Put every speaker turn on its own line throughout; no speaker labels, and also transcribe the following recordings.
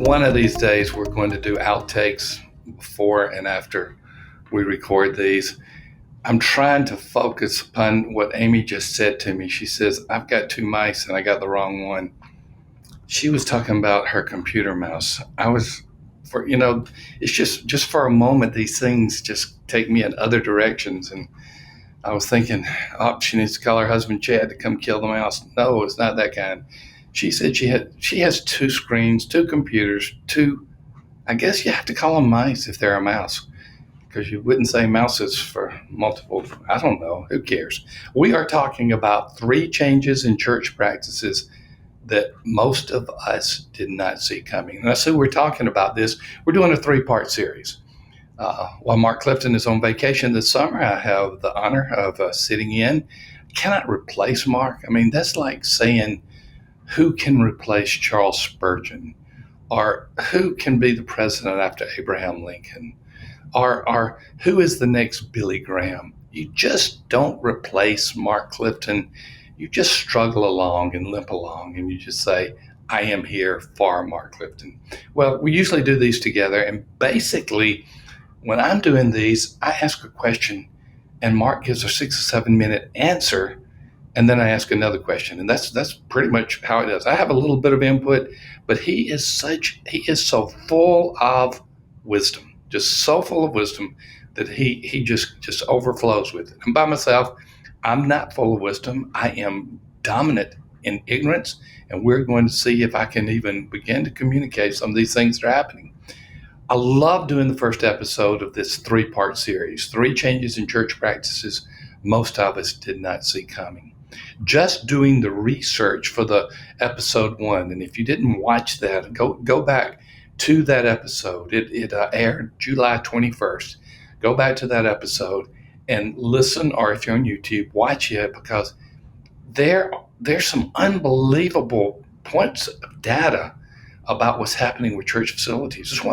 One of these days, we're going to do outtakes before and after we record these. I'm trying to focus upon what Amy just said to me. She says, I've got two mice and I got the wrong one. She was talking about her computer mouse. It's just for a moment, these things just take me in other directions. And I was thinking, oh, she needs to call her husband Chad to come kill the mouse. No, it's not that kind. She said she has two screens, two computers, two. I guess you have to call them mice if they're a mouse, because you wouldn't say mouses for multiple. I don't know. Who cares? We are talking about three changes in church practices that most of us did not see coming. And I say we're talking about this. We're doing a three-part series. While Mark Clifton is on vacation this summer, I have the honor of sitting in. Cannot replace Mark. I mean, that's like saying, who can replace Charles Spurgeon? Or who can be the president after Abraham Lincoln? Or who is the next Billy Graham? You just don't replace Mark Clifton. You just struggle along and limp along, and you just say, I am here for Mark Clifton. Well, we usually do these together, and basically, when I'm doing these, I ask a question, and Mark gives a 6 or 7 minute answer, and then I ask another question, and that's pretty much how it is. I have a little bit of input, but he is so full of wisdom, just so full of wisdom that he just overflows with it. And by myself, I'm not full of wisdom. I am dominant in ignorance, and we're going to see if I can even begin to communicate some of these things that are happening. I love doing the first episode of this three-part series, three changes in church practices most of us did not see coming. Just doing the research for the episode 1, and if you didn't watch that, go back to that episode. It aired July 21st. Go back to that episode and listen, or if you're on YouTube, watch it, because there's some unbelievable points of data about what's happening with church facilities. It's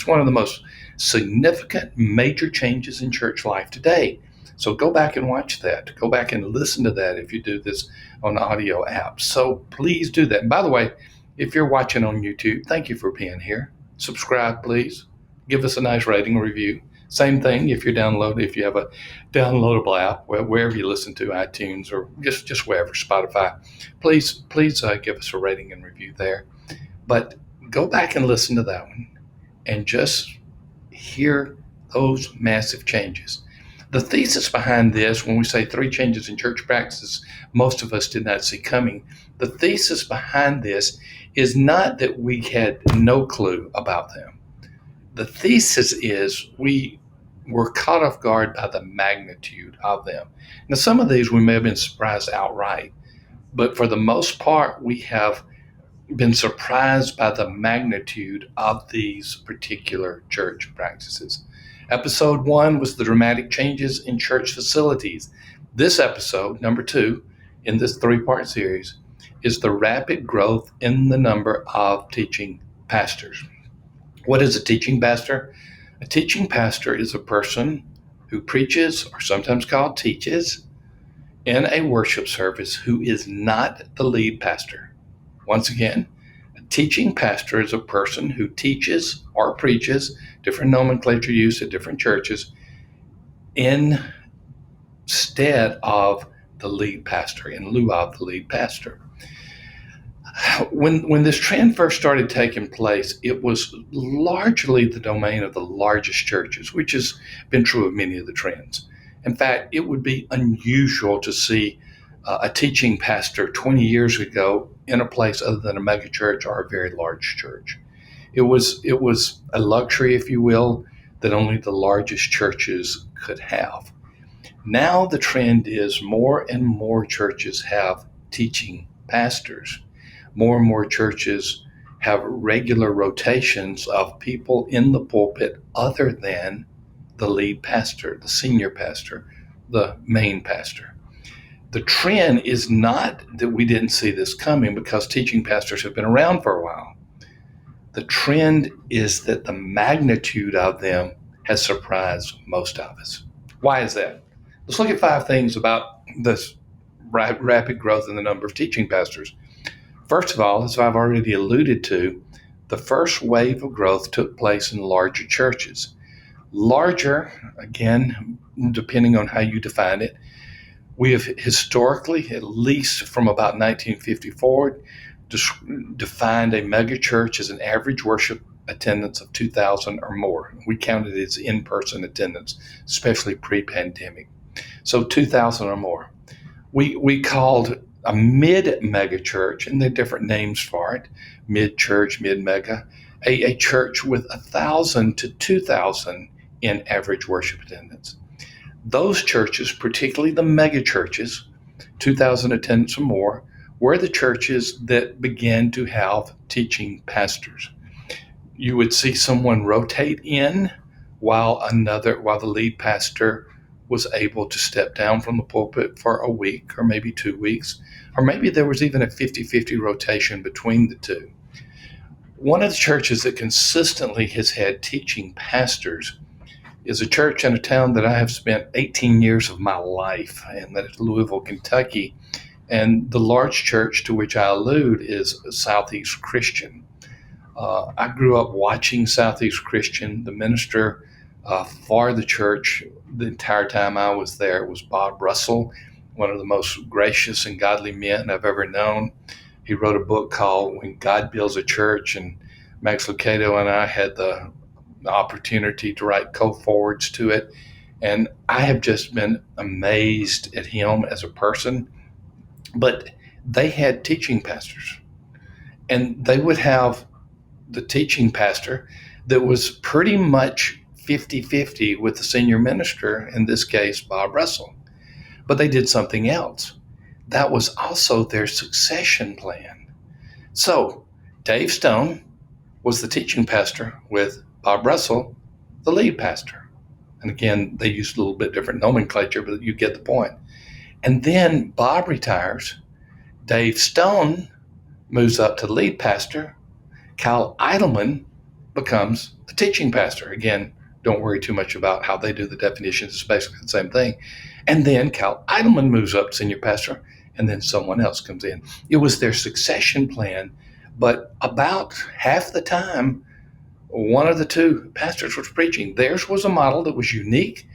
one of the most significant major changes in church life today. So go back and watch that. Go back and listen to that if you do this on audio apps. So please do that. And by the way, if you're watching on YouTube, thank you for being here. Subscribe, please. Give us a nice rating review. Same thing if you have a downloadable app, wherever you listen to, iTunes or just wherever, Spotify. Please give us a rating and review there. But go back and listen to that one and just hear those massive changes. The thesis behind this, when we say three changes in church practices most of us did not see coming, the thesis behind this is not that we had no clue about them. The thesis is we were caught off guard by the magnitude of them. Now, some of these we may have been surprised outright, but for the most part, we have been surprised by the magnitude of these particular church practices. Episode 1 was the dramatic changes in church facilities. This episode, number 2, in this three-part series, is the rapid growth in the number of teaching pastors. What is a teaching pastor? A teaching pastor is a person who preaches, or sometimes called teaches, in a worship service who is not the lead pastor. Once again, a teaching pastor is a person who teaches or preaches, different nomenclature used at different churches, instead of the lead pastor, in lieu of the lead pastor. When this trend first started taking place, it was largely the domain of the largest churches, which has been true of many of the trends. In fact, it would be unusual to see a teaching pastor 20 years ago in a place other than a megachurch or a very large church. It was a luxury, if you will, that only the largest churches could have. Now the trend is more and more churches have teaching pastors. More and more churches have regular rotations of people in the pulpit other than the lead pastor, the senior pastor, the main pastor. The trend is not that we didn't see this coming, because teaching pastors have been around for a while. The trend is that the magnitude of them has surprised most of us. Why is that? Let's look at 5 things about this rapid growth in the number of teaching pastors. First of all, as I've already alluded to, the first wave of growth took place in larger churches. Larger, again, depending on how you define it, we have historically, at least from about 1950 forward, defined a megachurch as an average worship attendance of 2,000 or more. We counted it as in-person attendance, especially pre-pandemic. So 2,000 or more. We called a mid-mega church, and there are different names for it, mid-church, mid-mega, a church with 1,000 to 2,000 in average worship attendance. Those churches, particularly the mega churches, 2,000 attendance or more, were the churches that began to have teaching pastors. You would see someone rotate in while the lead pastor was able to step down from the pulpit for a week or maybe 2 weeks, or maybe there was even a 50-50 rotation between the two. One of the churches that consistently has had teaching pastors is a church in a town that I have spent 18 years of my life, and that is Louisville, Kentucky. And the large church to which I allude is Southeast Christian. I grew up watching Southeast Christian. The minister for the church the entire time I was there was Bob Russell, one of the most gracious and godly men I've ever known. He wrote a book called When God Builds a Church, and Max Lucado and I had the opportunity to write co-forwards to it. And I have just been amazed at him as a person. But they had teaching pastors, and they would have the teaching pastor that was pretty much 50-50 with the senior minister, in this case, Bob Russell. But they did something else. That was also their succession plan. So Dave Stone was the teaching pastor with Bob Russell, the lead pastor. And again, they used a little bit different nomenclature, but you get the point. And then Bob retires. Dave Stone moves up to lead pastor. Kyle Idleman becomes the teaching pastor. Again, don't worry too much about how they do the definitions. It's basically the same thing. And then Kyle Idleman moves up senior pastor, and then someone else comes in. It was their succession plan, but about half the time, one of the two pastors was preaching. Theirs was a model that was unique,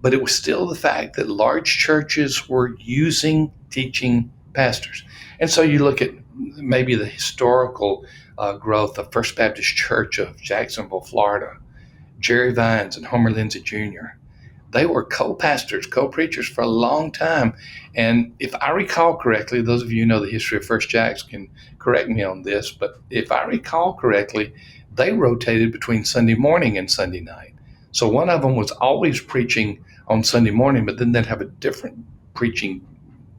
but it was still the fact that large churches were using teaching pastors. And so you look at maybe the historical growth of First Baptist Church of Jacksonville, Florida, Jerry Vines and Homer Lindsay Jr. They were co-pastors, co-preachers for a long time. And if I recall correctly, those of you who know the history of First Jacks can correct me on this, but if I recall correctly, they rotated between Sunday morning and Sunday night. So one of them was always preaching on Sunday morning, but then they'd have a different preaching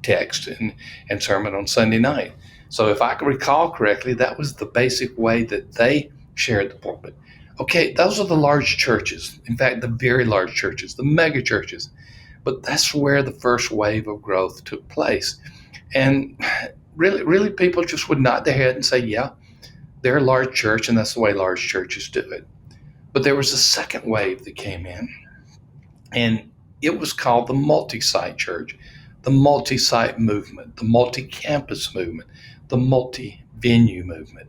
text and sermon on Sunday night. So if I can recall correctly, that was the basic way that they shared the pulpit. Okay, those are the large churches. In fact, the very large churches, the mega churches. But that's where the first wave of growth took place. And really people just would nod their head and say, yeah, they're a large church, and that's the way large churches do it. But there was a second wave that came in, and it was called the multi-site church, the multi-site movement, the multi-campus movement, the multi-venue movement.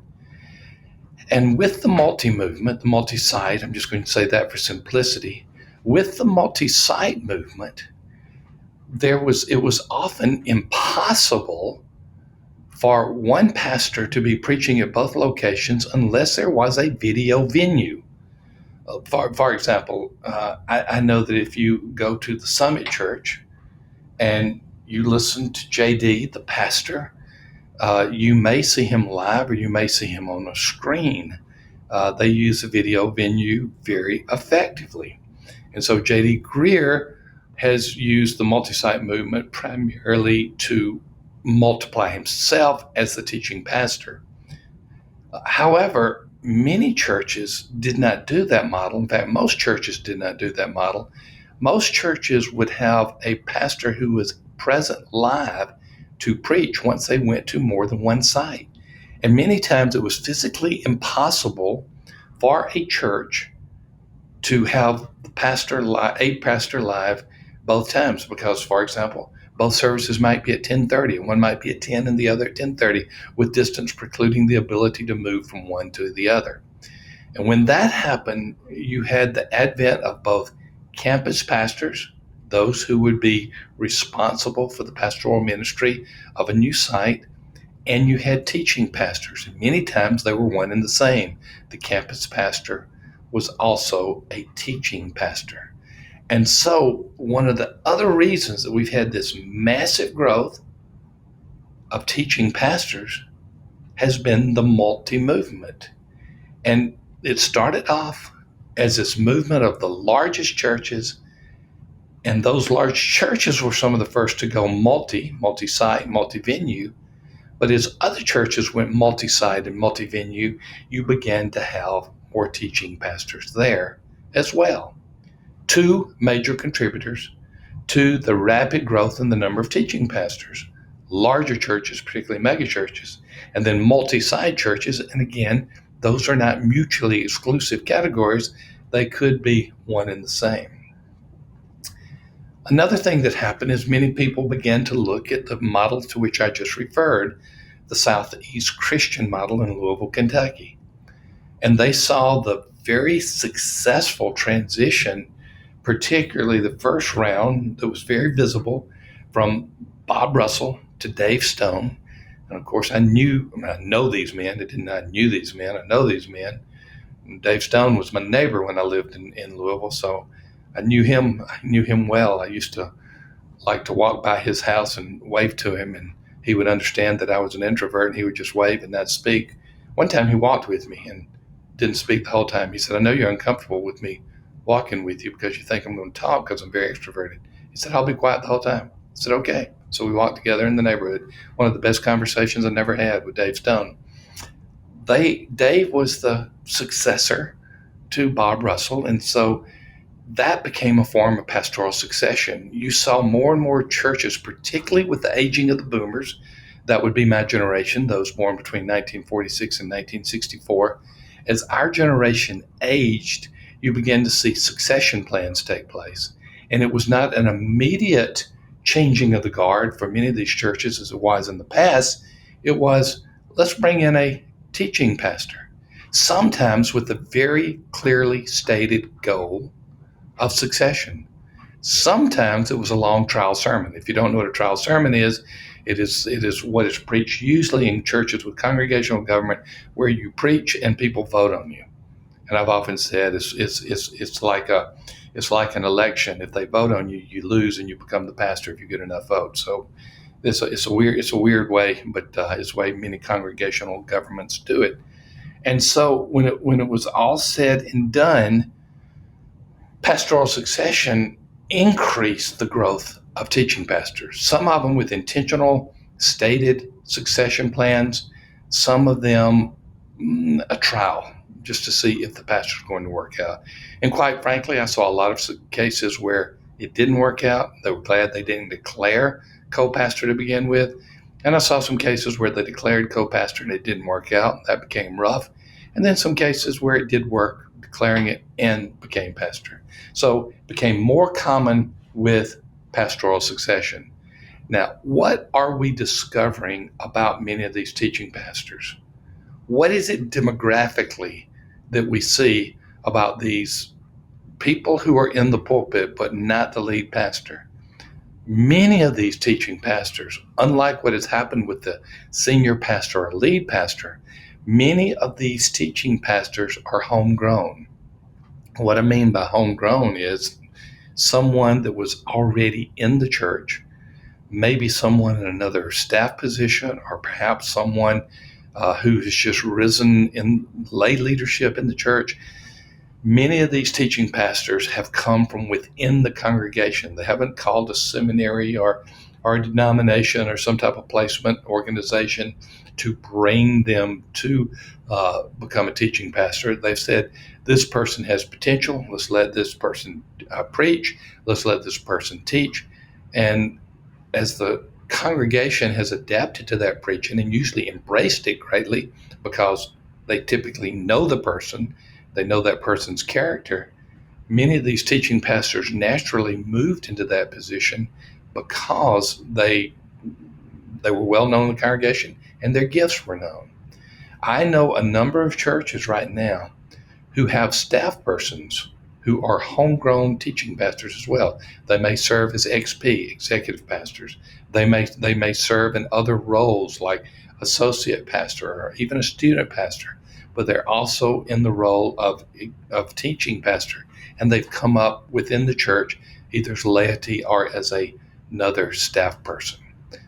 And with the multi-movement, the multi-site, I'm just going to say that for simplicity, with the multi-site movement, it was often impossible for one pastor to be preaching at both locations unless there was a video venue. For example, I know that if you go to the Summit Church and you listen to JD, the pastor, you may see him live or you may see him on a screen. They use a video venue very effectively. And so JD Greer has used the multi-site movement primarily to multiply himself as the teaching pastor. However, many churches did not do that model. In fact, most churches did not do that model. Most churches would have a pastor who was present live to preach once they went to more than one site. And many times it was physically impossible for a church to have a pastor live both times because, for example, Both services might be at 10:30, and one might be at 10 and the other at 10:30, with distance precluding the ability to move from one to the other. And when that happened, you had the advent of both campus pastors, those who would be responsible for the pastoral ministry of a new site, and you had teaching pastors. And many times they were one and the same. The campus pastor was also a teaching pastor. And so, one of the other reasons that we've had this massive growth of teaching pastors has been the multi movement. And it started off as this movement of the largest churches, and those large churches were some of the first to go multi-site, multi-venue. But as other churches went multi-site and multi-venue, you began to have more teaching pastors there as well. Two major contributors to the rapid growth in the number of teaching pastors: larger churches, particularly mega churches, and then multi-site churches. And again, those are not mutually exclusive categories. They could be one and the same. Another thing that happened is many people began to look at the model to which I just referred, the Southeast Christian model in Louisville, Kentucky. And they saw the very successful transition, particularly the first round that was very visible, from Bob Russell to Dave Stone. And of course, I know these men. I did not knew these men. I know these men. And Dave Stone was my neighbor when I lived in Louisville, so I knew him. I knew him well. I used to like to walk by his house and wave to him, and he would understand that I was an introvert, and he would just wave and not speak. One time he walked with me and didn't speak the whole time. He said, "I know you're uncomfortable with me walking with you because you think I'm going to talk because I'm very extroverted." He said, "I'll be quiet the whole time." I said, "Okay." So we walked together in the neighborhood. One of the best conversations I never had with Dave Stone. Dave was the successor to Bob Russell, and so that became a form of pastoral succession. You saw more and more churches, particularly with the aging of the boomers. That would be my generation, those born between 1946 and 1964. As our generation aged, you began to see succession plans take place. And it was not an immediate changing of the guard for many of these churches as it was in the past. It was, let's bring in a teaching pastor, sometimes with a very clearly stated goal of succession. Sometimes it was a long trial sermon. If you don't know what a trial sermon is, it is what is preached usually in churches with congregational government, where you preach and people vote on you. And I've often said it's like an election. If they vote on you, you lose and you become the pastor if you get enough votes. So it's a weird way, but it's the way many congregational governments do it. And so when it was all said and done, pastoral succession increased the growth of teaching pastors, some of them with intentional, stated succession plans, some of them a trial just to see if the pastor's going to work out. And quite frankly, I saw a lot of cases where it didn't work out. They were glad they didn't declare co-pastor to begin with. And I saw some cases where they declared co-pastor and it didn't work out. That became rough. And then some cases where it did work, declaring it and became pastor. So it became more common with pastoral succession. Now, what are we discovering about many of these teaching pastors? What is it demographically that we see about these people who are in the pulpit but not the lead pastor? Many of these teaching pastors, unlike what has happened with the senior pastor or lead pastor, many of these teaching pastors are homegrown. What I mean by homegrown is someone that was already in the church, maybe someone in another staff position, or perhaps someone who has just risen in lay leadership in the church. Many of these teaching pastors have come from within the congregation. They haven't called a seminary or a denomination or some type of placement organization to bring them to become a teaching pastor. They've said, this person has potential. Let's let this person preach. Let's let this person teach. And as the congregation has adapted to that preaching and usually embraced it greatly because they typically know the person, they know that person's character, many of these teaching pastors naturally moved into that position because they were well known in the congregation and their gifts were known. I know a number of churches right now who have staff persons who are homegrown teaching pastors as well. They may serve as XP, executive pastors. They may serve in other roles like associate pastor or even a student pastor, but they're also in the role of teaching pastor, and they've come up within the church either as laity or as another staff person.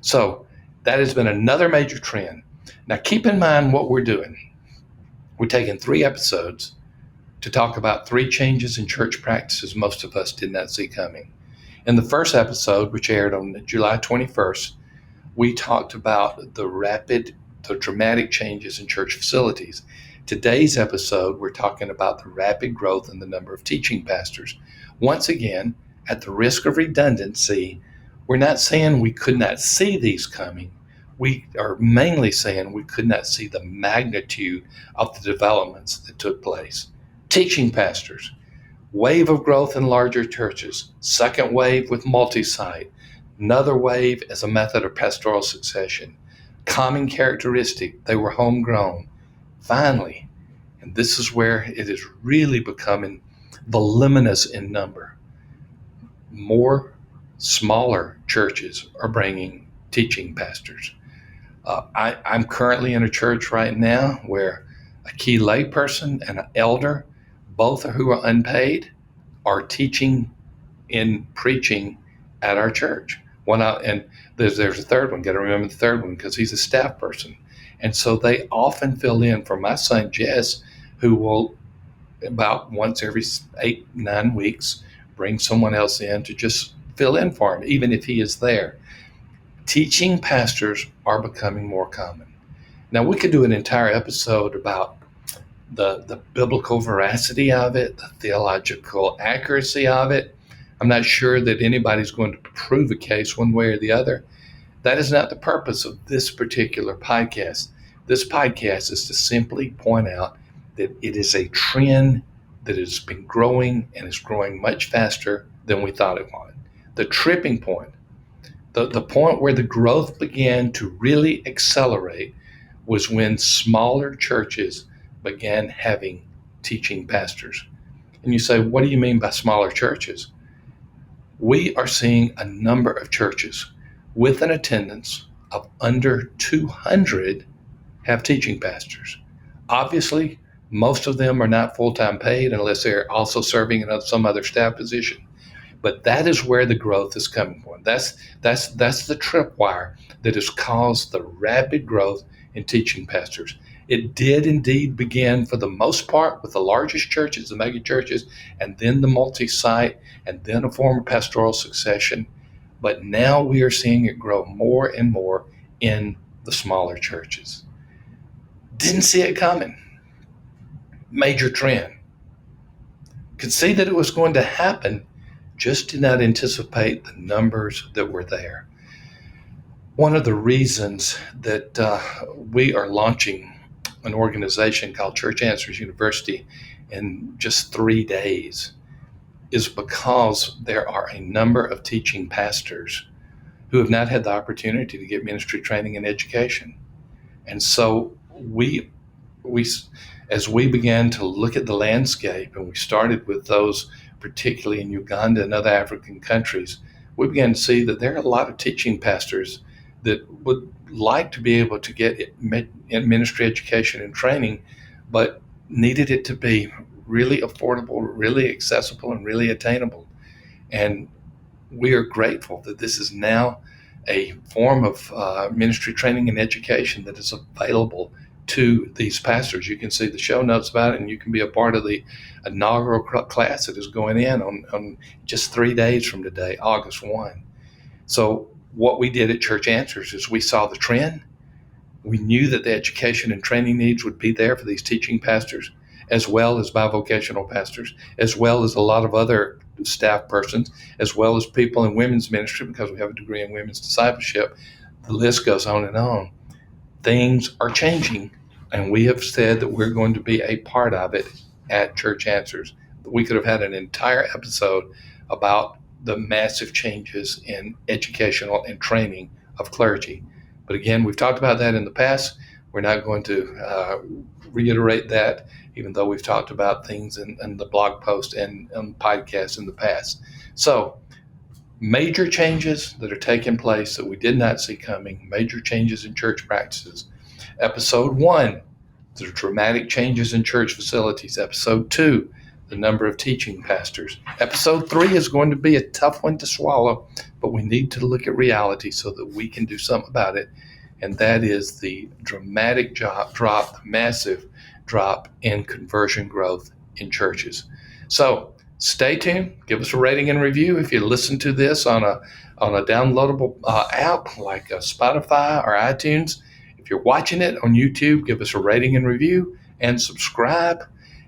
So that has been another major trend. Now keep in mind what we're doing. We're taking 3 episodes to talk about 3 changes in church practices most of us did not see coming. In the first episode, which aired on July 21st, we talked about the dramatic changes in church facilities. Today's episode, we're talking about the rapid growth in the number of teaching pastors. Once again, at the risk of redundancy, we're not saying we could not see these coming. We are mainly saying we could not see the magnitude of the developments that took place. Teaching pastors, wave of growth in larger churches, second wave with multi-site, another wave as a method of pastoral succession. Common characteristic, they were homegrown. Finally, and this is where it is really becoming voluminous in number, more smaller churches are bringing teaching pastors. I'm currently in a church right now where a key layperson and an elder, both who are unpaid, are teaching and preaching at our church. And there's a third one. Got to remember the third one because he's a staff person, and so they often fill in for my son Jess, who will about once every 8-9 weeks bring someone else in to just fill in for him, even if he is there. Teaching pastors are becoming more common. Now, we could do an entire episode about the biblical veracity of it, the theological accuracy of it. I'm not sure that anybody's going to prove a case one way or the other. That is not the purpose of this particular podcast. This podcast is to simply point out that it is a trend that has been growing and is growing much faster than we thought it would. The tripping point, the point where the growth began to really accelerate was when smaller churches began having teaching pastors. And you say, what do you mean by smaller churches? We are seeing a number of churches with an attendance of under 200 have teaching pastors. Obviously, most of them are not full-time paid unless they're also serving in some other staff position. But that is where the growth is coming from. That's the tripwire that has caused the rapid growth in teaching pastors. It did indeed begin for the most part with the largest churches, the mega churches, and then the multi-site, and then a form of pastoral succession. But now we are seeing it grow more and more in the smaller churches. Didn't see it coming. Major trend. Could see that it was going to happen, just did not anticipate the numbers that were there. One of the reasons that we are launching an organization called Church Answers University in just 3 days is because there are a number of teaching pastors who have not had the opportunity to get ministry training and education. And so we as we began to look at the landscape, and we started with those particularly in Uganda and other African countries, we began to see that there are a lot of teaching pastors that would like to be able to get ministry education and training, but needed it to be really affordable, really accessible, and really attainable. And we are grateful that this is now a form of ministry training and education that is available to these pastors. You can see the show notes about it, and you can be a part of the inaugural class that is going in on just 3 days from today, August 1. So what we did at Church Answers is we saw the trend. We knew that the education and training needs would be there for these teaching pastors, as well as bivocational pastors, as well as a lot of other staff persons, as well as people in women's ministry, because we have a degree in women's discipleship. The list goes on and on. Things are changing, and we have said that we're going to be a part of it at Church Answers. We could have had an entire episode about the massive changes in educational and training of clergy. But again, we've talked about that in the past. We're not going to reiterate that, even though we've talked about things in the blog post and podcasts in the past. So, major changes that are taking place that we did not see coming, major changes in church practices. Episode 1, the dramatic changes in church facilities. Episode 2, the number of teaching pastors. Episode 3 is going to be a tough one to swallow, but we need to look at reality so that we can do something about it. And that is the dramatic drop, massive drop in conversion growth in churches. So stay tuned. Give us a rating and review if you listen to this on a downloadable app like Spotify or iTunes. If you're watching it on YouTube, give us a rating and review and subscribe.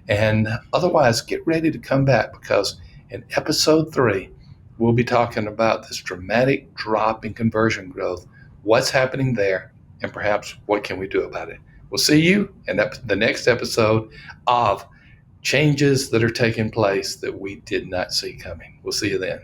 And otherwise, get ready to come back, because in episode 3, we'll be talking about this dramatic drop in conversion growth, what's happening there, and perhaps what can we do about it. We'll see you in the next episode of changes that are taking place that we did not see coming. We'll see you then.